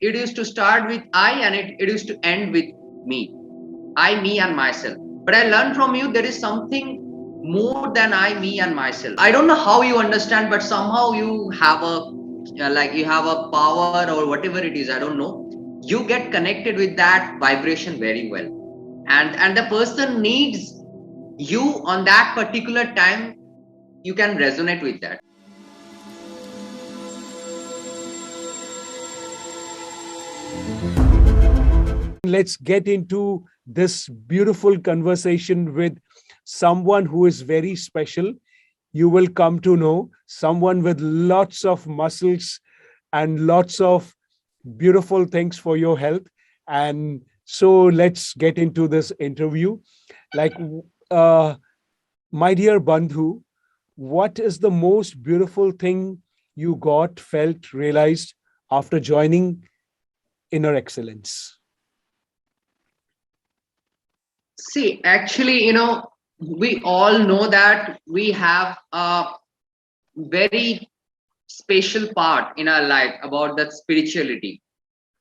it used to start with I, and it used to end with me. I, me, and myself. But I learned from you there is something more than I, me, and myself. I don't know how you understand, but somehow you have a like you have a power or whatever it is. I don't know. You get connected with that vibration very well, and the person needs you on that particular time. You can resonate with that. Let's get into this beautiful conversation with someone who is very special. You will come to know someone with lots of muscles and lots of beautiful things for your health. And so let's get into this interview. Like, uh, my dear Bandhu, what is the most beautiful thing you got, felt, realized after joining Inner Excellence? See, actually, we all know that we have a very special part in our life about that spirituality.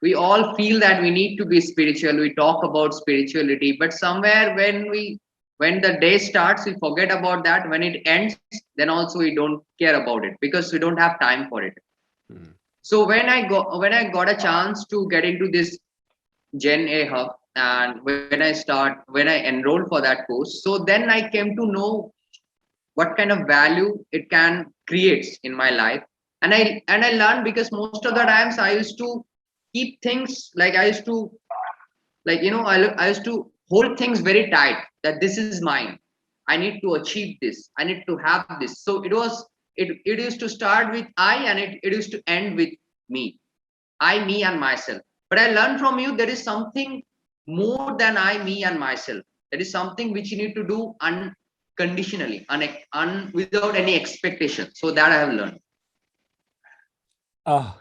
We all feel that we need to be spiritual. We talk about spirituality, but somewhere when the day starts, we forget about that. When it ends, then also we don't care about it because we don't have time for it. Mm. So when I got a chance to get into this Gen A hub, and when I enrolled for that course, so then I came to know what kind of value it can creates in my life. And I learned, because most of the times I used to keep things like I used to like you know I used to hold things very tight, that this is mine, I need to achieve this, I need to have this. So it used to start with I, and it used to end with me. I, me, and myself. But I learned from you there is something more than I, me, and myself. There is something which you need to do unconditionally, without any expectation. So that I have learned. Ah,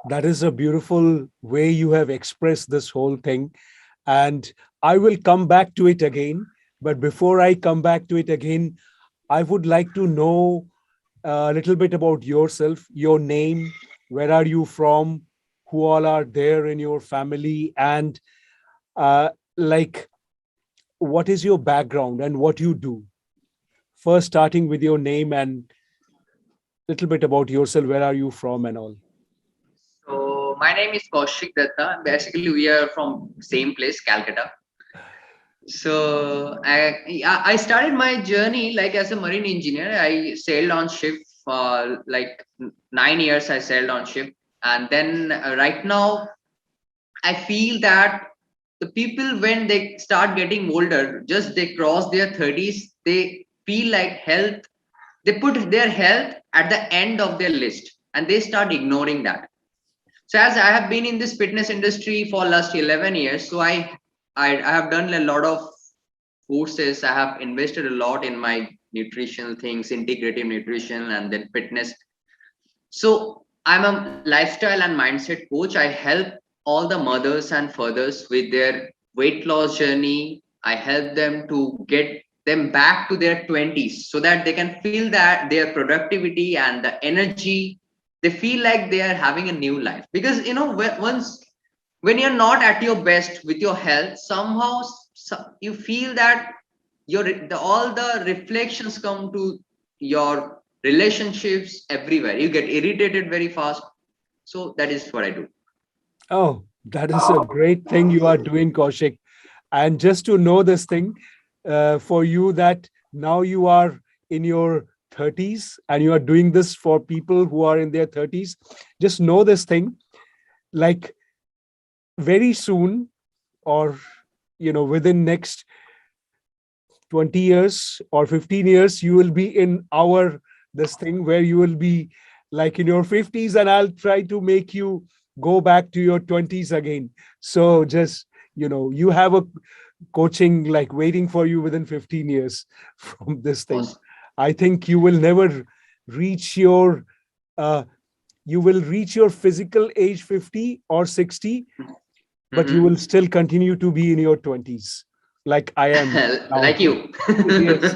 that is a beautiful way you have expressed this whole thing. And I will come back to it again. But before I come back to it again, I would like to know a little bit about yourself, your name, where are you from, who all are there in your family, and uh, like what is your background and what you do. First, starting with your name and little bit about yourself, where are you from and all. So my name is Kaushik Datta. Basically, we are from same place, Calcutta. So I started my journey like as a marine engineer. I sailed on ship for like 9 years. I sailed on ship, and then right now I feel that the people, when they start getting older, just they cross their 30s, they feel like health. They put their health at the end of their list, and they start ignoring that. So as I have been in this fitness industry for last 11 years, so I have done a lot of courses. I have invested a lot in my nutritional things, integrative nutrition, and then fitness. So I'm a lifestyle and mindset coach. I help all the mothers and fathers with their weight loss journey. I help them to get them back to their 20s so that they can feel that their productivity and the energy, they feel like they are having a new life. Because once when you're not at your best with your health, somehow you feel that all the reflections come to your relationships everywhere. You get irritated very fast. So that is what I do. Oh, that is a great thing you are doing, Kaushik. And just to know this thing, for you, that now you are in your 30s and you are doing this for people who are in their 30s, just know this thing, like very soon, or within next 20 years or 15 years, you will be in our this thing where you will be like in your 50s, and I'll try to make you go back to your 20s again. So just you have a coaching like waiting for you within 15 years from this thing. Awesome. I think you will never reach your uh, you will reach your physical age 50 or 60, but you will Mm-hmm. still continue to be in your 20s, like I am now. Like you. Yes.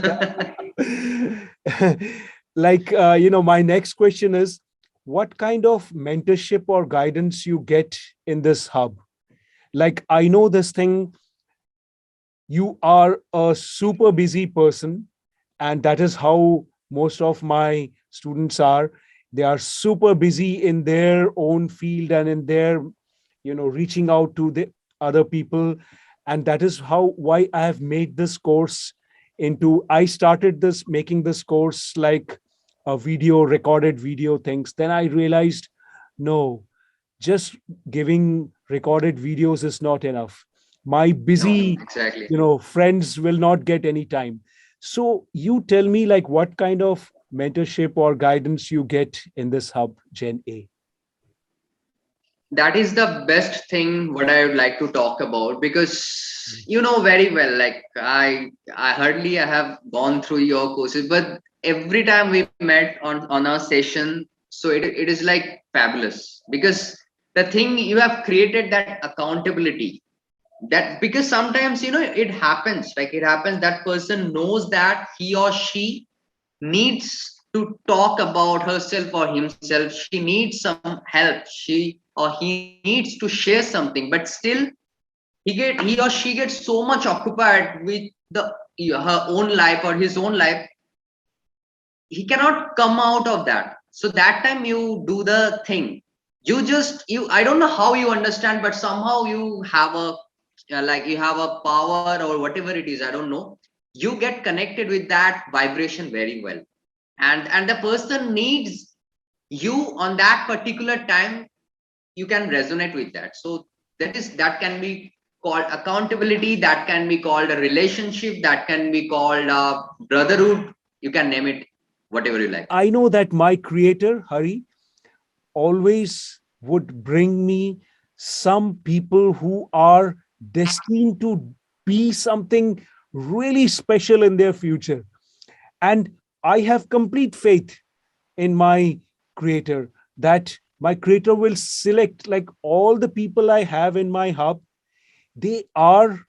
Like, my next question is, what kind of mentorship or guidance you get in this hub. Like, I know this thing, you are a super busy person, and that is how most of my students are. They are super busy in their own field and in their, reaching out to the other people. And that is how, why I have made this course into, I started this, making this course like a video, recorded video things. Then I realized, no, just giving recorded videos is not enough. My No, busy, exactly. friends will not get any time. So you tell me, like, what kind of mentorship or guidance you get in this hub, Gen A? That is the best thing what I would like to talk about, because you know very well, like I have gone through your courses, but every time we met on our session, so it is like fabulous, because the thing you have created, that accountability, that, because sometimes it happens, like it happens, that person knows that he or she needs to talk about herself or himself, she needs some help, she or he needs to share something, but still he or she gets so much occupied with the her own life or his own life, he cannot come out of that. So that time you do the thing, you I don't know how you understand, but somehow you have a like you have a power or whatever it is, I don't know, you get connected with that vibration very well, and the person needs you on that particular time, you can resonate with that. So that can be called accountability, that can be called a relationship, that can be called brotherhood, you can name it whatever you like. I know that my creator, Hari, always would bring me some people who are destined to be something really special in their future. And I have complete faith in my creator, that my creator will select, like, all the people I have in my hub. They are,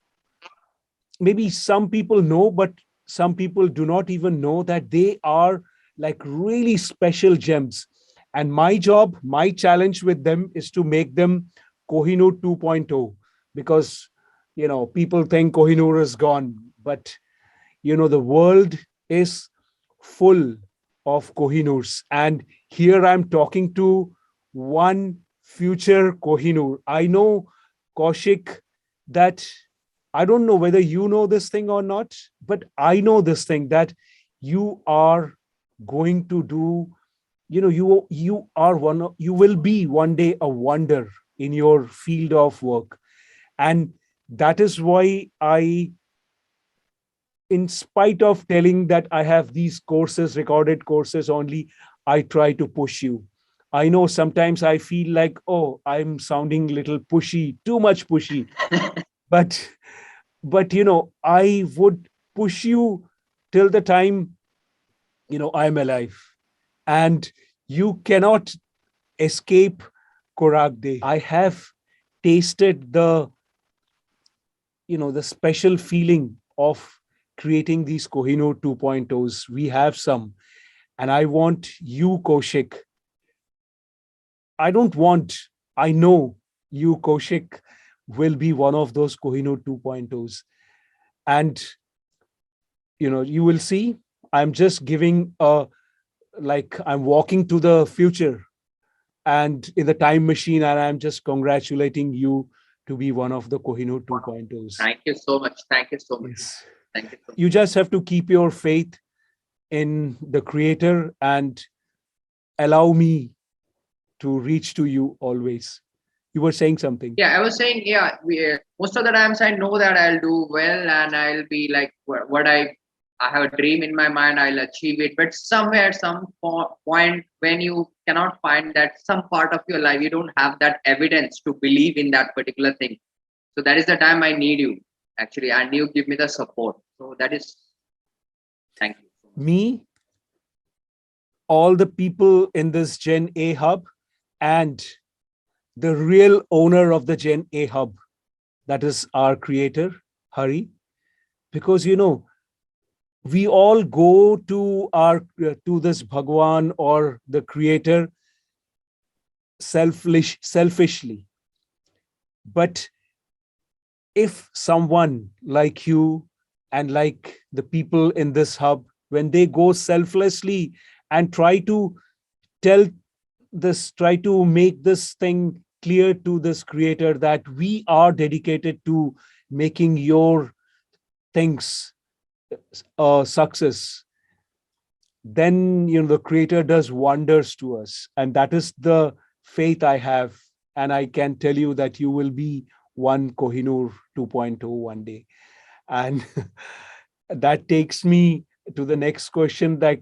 maybe some people know, but some people do not even know that they are like really special gems. And my job, my challenge with them is to make them Kohinoor 2.0, because people think Kohinoor is gone, but the world is full of Kohinoors. And here I'm talking to one future Kohinoor. I know, Kaushik, that I don't know whether you know this thing or not, but I know this thing, that you are going to do, you are you will be one day a wonder in your field of work. And that is why I, in spite of telling that I have these courses, recorded courses only, I try to push you. I know sometimes I feel like, oh, I'm sounding a little pushy, too much pushy, but I would push you till the time I'm alive. And you cannot escape Korak Day. I have tasted the special feeling of creating these Kohinoor 2.0s. We have some, and I want you, Kaushik. I don't want, I know you, Kaushik, will be one of those Kohinoor 2.0s. And you will see, I'm just giving like, I'm walking to the future and in the time machine, and I'm just congratulating you to be one of the Kohinoor 2.0s. Thank you so much, thank you so much. Yes. Thank you so much. You just have to keep your faith in the creator and allow me to reach to you always. You were saying something. Yeah, I was saying, yeah, most of the times I know that I'll do well and I'll be like what I have a dream in my mind, I'll achieve it. But somewhere, some point when you cannot find that some part of your life, you don't have that evidence to believe in that particular thing. So that is the time I need you, actually, and you give me the support. So that is, thank you. Me, all the people in this Gen A hub, and the real owner of the Gen A hub, that is our creator, Hari. Because we all go to to this Bhagwan or the creator selfishly. But if someone like you and like the people in this hub, when they go selflessly and tell try to make this thing clear to this creator that we are dedicated to making your things success, then the creator does wonders to us. And that is the faith I have. And I can tell you that you will be one Kohinoor 2.0 one day. And that takes me to the next question, that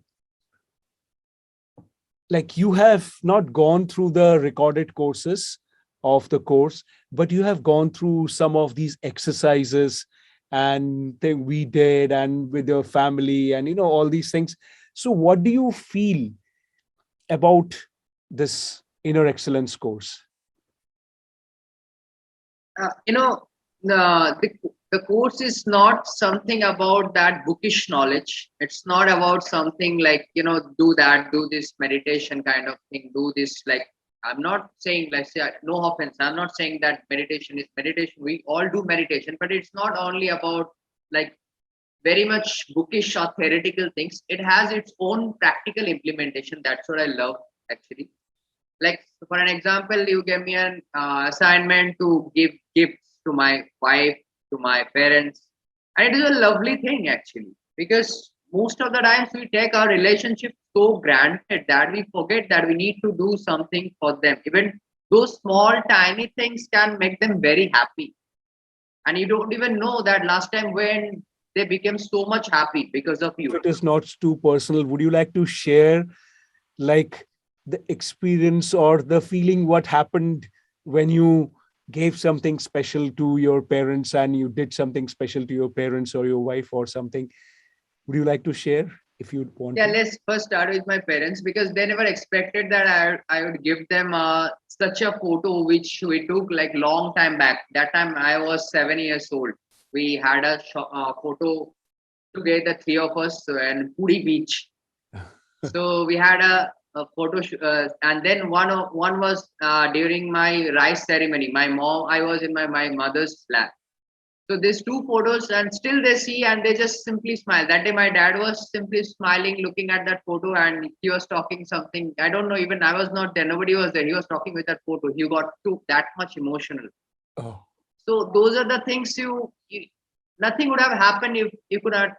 like you have not gone through the recorded courses of the course, but you have gone through some of these exercises and thing we did and with your family and all these things. So what do you feel about this inner excellence course? You know, the course is not something about that bookish knowledge. It's not about something like, do that, do this meditation kind of thing, do this. Like, I'm not saying, like, say, no offense, I'm not saying that meditation is meditation. We all do meditation, but it's not only about like very much bookish or theoretical things. It has its own practical implementation. That's what I love, actually. Like, for an example, you gave me an assignment to give gifts to my wife, to my parents, and it is a lovely thing, actually, because most of the times we take our relationship so granted that we forget that we need to do something for them. Even those small tiny things can make them very happy, and you don't even know that last time when they became so much happy because of If you. it is not too personal, would you like to share like the experience or the feeling, what happened when you gave something special to your parents and you did something special to your parents or your wife or something? Would you like to share if you want Yeah, to? let's first start with my parents because they never expected that I would give them such a photo which we took like long time back. That time I was 7 years old. We had a photo together, three of us, in Puri beach. So we had a and then one was during my rice ceremony. My mom, I was in my mother's flat. So there's two photos, and still they see and they just simply smile. That day, my dad was simply smiling, looking at that photo, and he was talking something. I don't know, even I was not there. Nobody was there. He was talking with that photo. He got too that much emotional. Oh, So those are the things nothing would have happened if you could not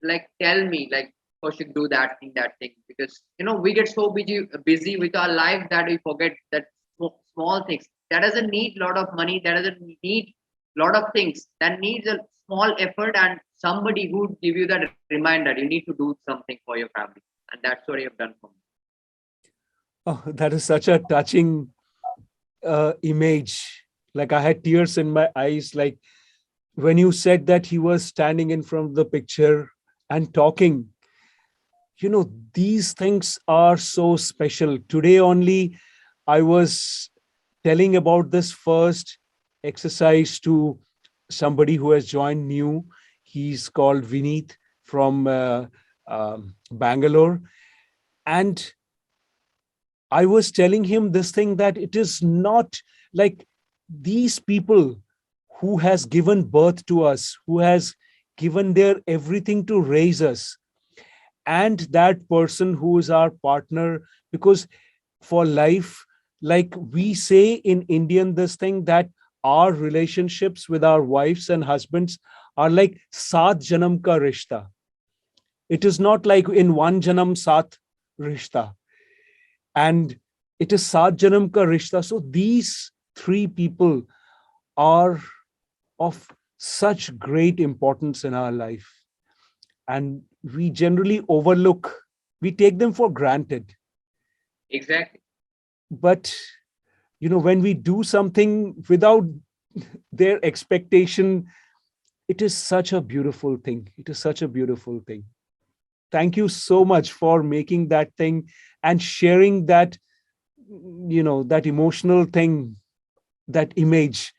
like tell me like Kaushik, do that thing, because we get so busy with our life that we forget that small things. That doesn't need a lot of money. That doesn't need a lot of things. That needs a small effort and somebody who would give you that reminder. You need to do something for your family, and that's what you have done for me. oh, that is such a touching image. Like I had tears in my eyes, like when you said that he was standing in front of the picture and talking. These things are so special. Today only I was telling about this first exercise to somebody who has joined new. He's called Vineet from Bangalore. And I was telling him this thing, that it is not like these people who has given birth to us, who has given their everything to raise us, and that person who is our partner, because for life, like we say in Indian, this thing that our relationships with our wives and husbands are like saat janam ka rishta. It is not like in one janam saat rishta, and it is saat janam ka rishta. So these three people are of such great importance in our life, and we generally overlook, we take them for granted. Exactly. But when we do something without their expectation, it is such a beautiful thing. It is such a beautiful thing. Thank you so much for making that thing and sharing that, that emotional thing, that image.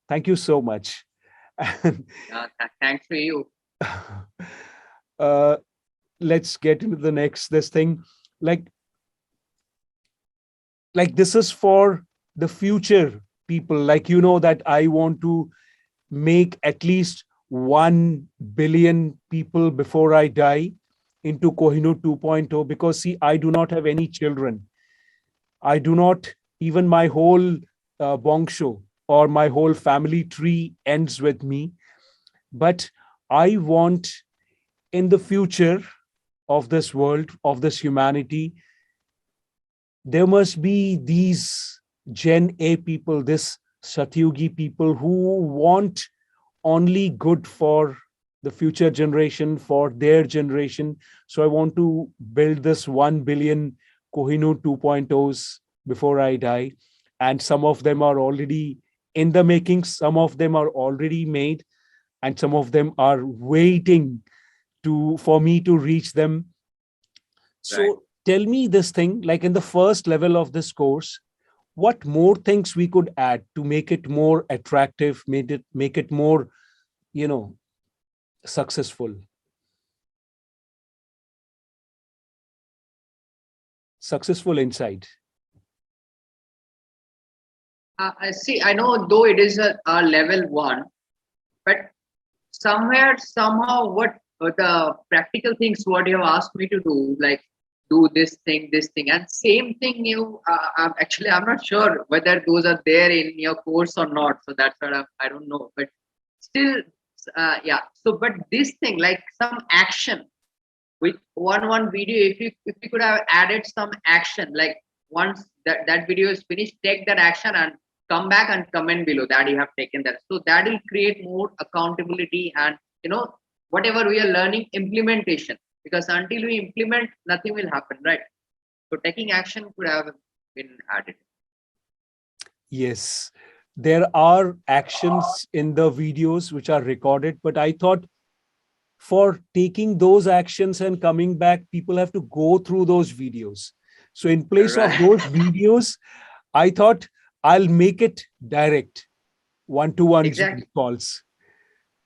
Thank you so much. And Thanks to you. uh, let's get into the next this thing. like this is for the future people, like, that I want to make at least 1 billion people before I die into Kohinoor 2.0, because see, I do not have any children. I do not, even my whole bongsho or my whole family tree ends with me. But I want, in the future of this world, of this humanity, there must be these Gen A people, this Satyugi people who want only good for the future generation, for their generation. So I want to build this 1 billion Kohinoor 2.0s before I die. And some of them are already in the making, some of them are already made, and some of them are waiting for me to reach them. So Right. tell me this thing, like in the first level of this course, what more things we could add to make it more attractive, make it more, you know, successful inside. I see. I know, though it is a level one, but somewhere, somehow, what the practical things what you have asked me to do, like do this thing, and same thing you. I'm not sure whether those are there in your course or not. So that's what I don't know. But still, yeah. So, but this thing, like some action with one video, if you could have added some action, like once that video is finished, take that action and come back and comment below that you have taken that, so that will create more accountability and, whatever we are learning, implementation, because until we implement, nothing will happen, right? So taking action could have been added. Yes, there are actions in the videos which are recorded, but I thought for taking those actions and coming back, people have to go through those videos. So in place of Right. those videos, I thought I'll make it direct, one-to-one Zoom Exactly. calls.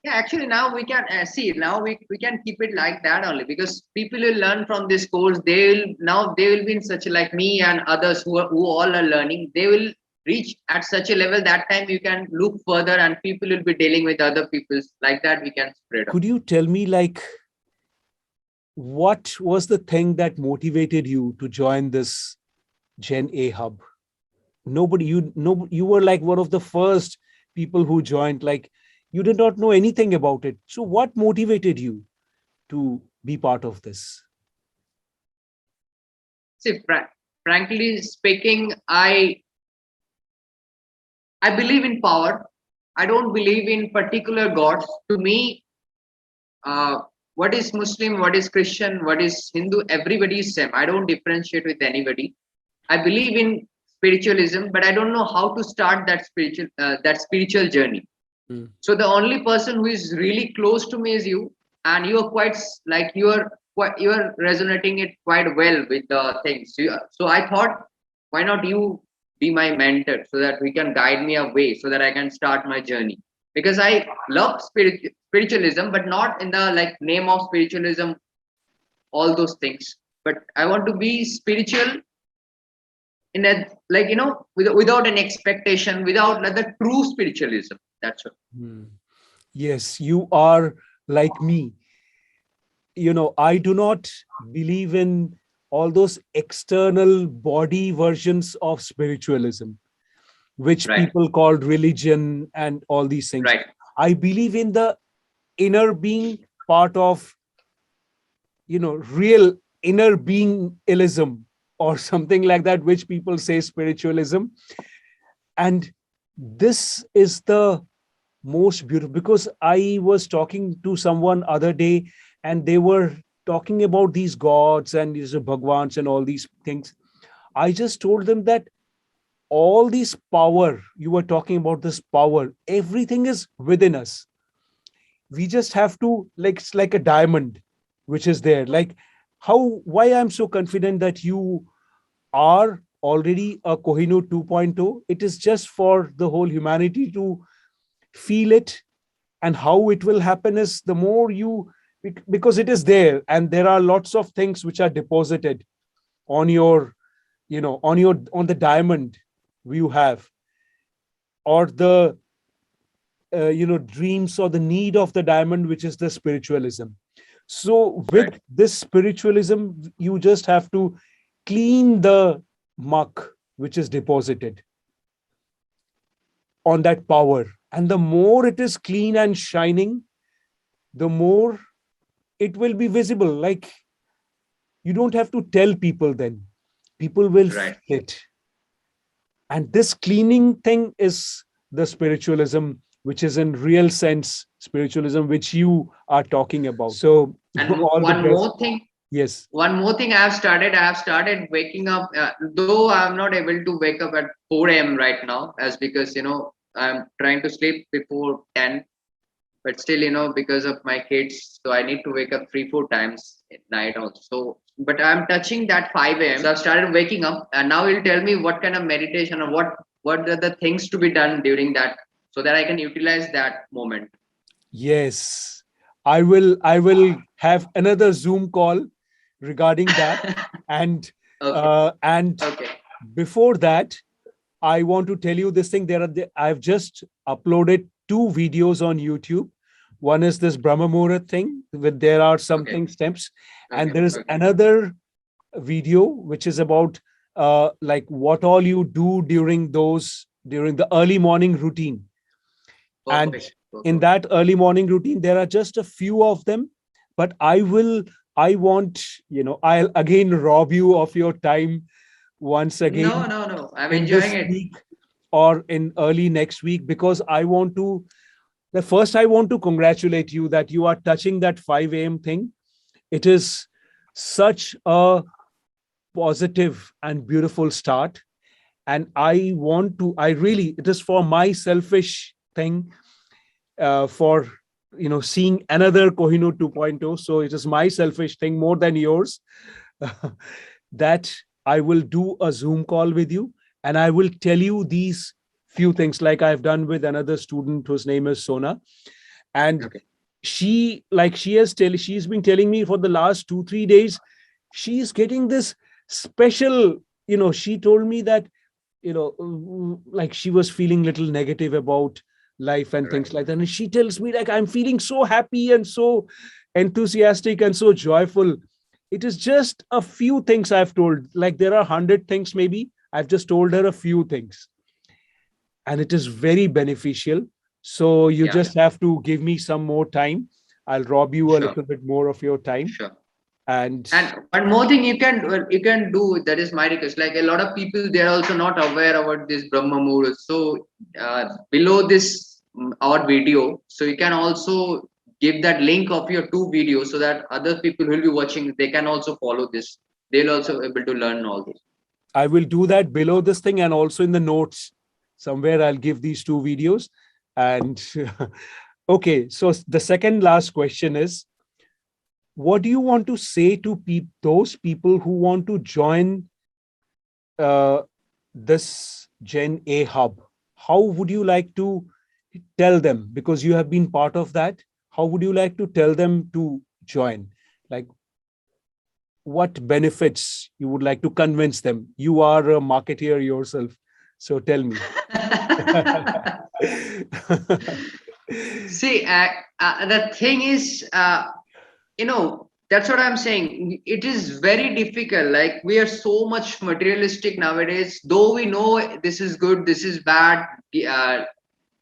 Yeah, actually now we can see, now we can keep it like that only, because people will learn from this course. They will be in such, like me and others who all are learning, they will reach at such a level. That time you can look further and people will be dealing with other people's, like that we can spread up. Could you tell me, like, what was the thing that motivated you to join this Gen A hub? You were like one of the first people who joined, like you did not know anything about it. So what motivated you to be part of this? See, frankly speaking, I believe in power. I don't believe in particular gods. To me, uh, what is Muslim, what is Christian, what is Hindu, everybody is same. I don't differentiate with anybody. I believe in spiritualism, but I don't know how to start that spiritual journey. Mm. So the only person who is really close to me is you, and you are quite like you are resonating it quite well with the things. So I thought, why not you be my mentor, so that we can guide me a way, so that I can start my journey. Because I love spiritualism, but not in the like name of spiritualism, all those things. But I want to be spiritual in a, like, without an expectation, without like the true spiritualism. That's all. Mm. Yes, you are like me. I do not believe in all those external body versions of spiritualism, which Right. people called religion and all these things. Right. I believe in the inner being part of, real inner beingism or something like that, which people say spiritualism. And this is the most beautiful, because I was talking to someone other day and they were talking about these gods and these bhagwans and all these things. I just told them that all this power you were talking about, this power, everything is within us. We just have to, like, it's like a diamond which is there. Like, why I'm so confident that you are already a Kohinoor 2.0. It is just for the whole humanity to feel it. And how it will happen is, the more you, because it is there, and there are lots of things which are deposited on your, on the diamond you have. or the dreams or the need of the diamond, which is the spiritualism. So with Right. this spiritualism, you just have to clean the muck which is deposited on that power. And the more it is clean and shining, the more it will be visible. Like, you don't have to tell people, then people will feel Right. it. And this cleaning thing is the spiritualism, which is in real sense spiritualism, which you are talking about. So And all the one best. more thing, Yes. I have started waking up, though I'm not able to wake up at 4 a.m. right now, as because I'm trying to sleep before 10, but still, because of my kids, so I need to wake up 3 4 times at night also. So, but I'm touching that 5 a.m. So I've started waking up, and now you'll tell me what kind of meditation or what are the things to be done during that, so that I can utilize that moment. Yes, I will have another Zoom call regarding that. And Okay. and Okay. before that, I want to tell you this thing. I've just uploaded two videos on YouTube. One is this Brahma Muhurat thing, with there are Okay. something steps, and Okay. there is Okay. another video which is about like what all you do during the early morning routine. And Perfect. in Perfect. that early morning routine, there are just a few of them, but I want, I'll again rob you of your time once No, again no, no. I'm in enjoying this it. week or in early next week, because the first I want to congratulate you that you are touching that 5 a.m. thing. It is such a positive and beautiful start. And I really, it is for my selfish thing, for seeing another Kohinoor 2.0. So it is my selfish thing more than yours, that I will do a Zoom call with you, and I will tell you these few things, like I've done with another student whose name is Sona. And Okay. she's been telling me for the last 2 3 days, she's getting this special, she told me that, like she was feeling little negative about life and Right. things like that, and she tells me, like, I'm feeling so happy and so enthusiastic and so joyful. It is just a few things I've told, like there are 100 things maybe, I've just told her a few things, and it is very beneficial. So you Yeah. just have to give me some more time. I'll rob you a Sure. little bit more of your time. Sure. And And one more thing you can do, that is my request. Like a lot of people, they are also not aware about this Brahma Muhurat. So below this our video, so you can also give that link of your two videos, so that other people who will be watching, they can also follow this. They'll also able to learn all this. I will do that below this thing, and also in the notes somewhere I'll give these two videos. And okay, so the second last question is, what do you want to say to those people who want to join uh, this Gen A hub? How would you like to tell them, because you have been part of that? How would you like to tell them to join? Like, what benefits you would like to convince them? You are a marketeer yourself, so tell me. See, the thing is, that's what I'm saying. It is very difficult. Like we are so much materialistic nowadays. Though we know this is good, this is bad. Uh,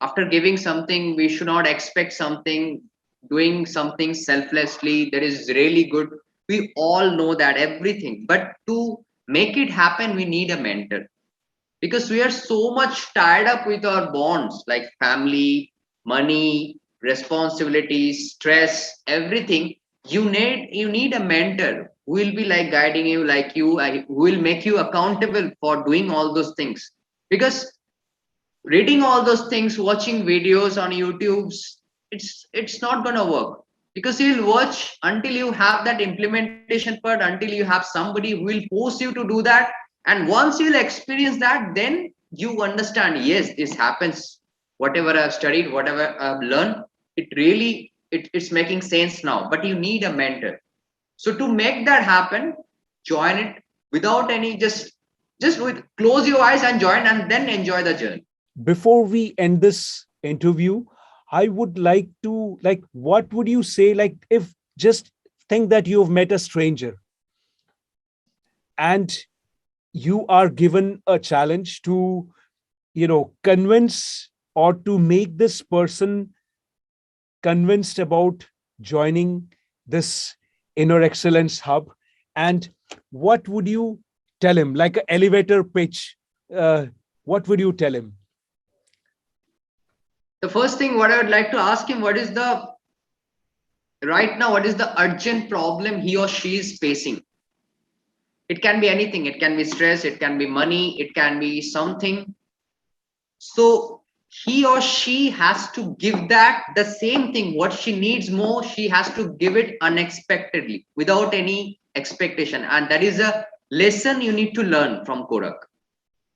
After giving something, we should not expect something. Doing something selflessly, that is really good. We all know that everything. But to make it happen, we need a mentor, because we are so much tied up with our bonds, like family, money, responsibilities, stress, everything. You need a mentor who will be like guiding you, like who will make you accountable for doing all those things. Because reading all those things, watching videos on YouTube's, it's not gonna work, because you'll watch until you have that implementation part, until you have somebody who will force you to do that. And once you'll experience that, then you understand, yes, this happens. Whatever I've studied, whatever I've learned, it's making sense now. But you need a mentor. So to make that happen, join it without any, just with close your eyes and join, and then enjoy the journey. before we end this interview, I would like to, like, what would you say, like, if just think that you've met a stranger and you are given a challenge to, convince or to make this person convinced about joining this inner excellence hub, and what would you tell him, like an elevator pitch? What would you tell him? The first thing what I would like to ask him, what is the right now, what is the urgent problem he or she is facing? It can be anything. It can be stress, it can be money, it can be something. So he or she has to give that the same thing. What she needs more, she has to give it unexpectedly without any expectation. And that is a lesson you need to learn from Korak.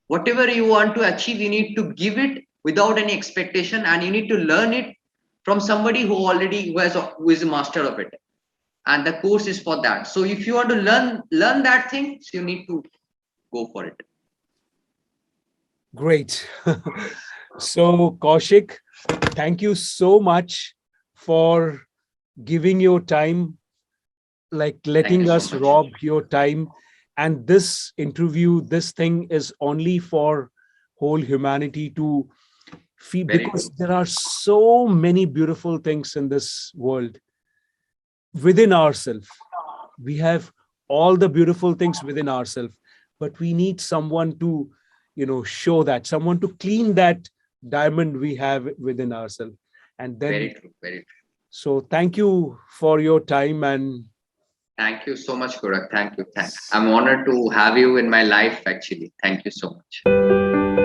Whatever you want to achieve, you need to give it without any expectation, and you need to learn it from somebody who is a master of it. And the course is for that. So if you want to learn that thing, so you need to go for it. Great. So, Kaushik, thank you so much for giving your time, like Thank you letting so us much. rob your time. And this interview, this thing is only for whole humanity to feel, Very because true. there are so many beautiful things in this world within ourselves. We have all the beautiful things within ourselves, but we need someone to, show that, someone to clean that diamond we have within ourselves. And then, Very true. Very true. so thank you for your time. And Thank you so much, Korak. Thank you. I'm honored to have you in my life, actually. Thank you so much.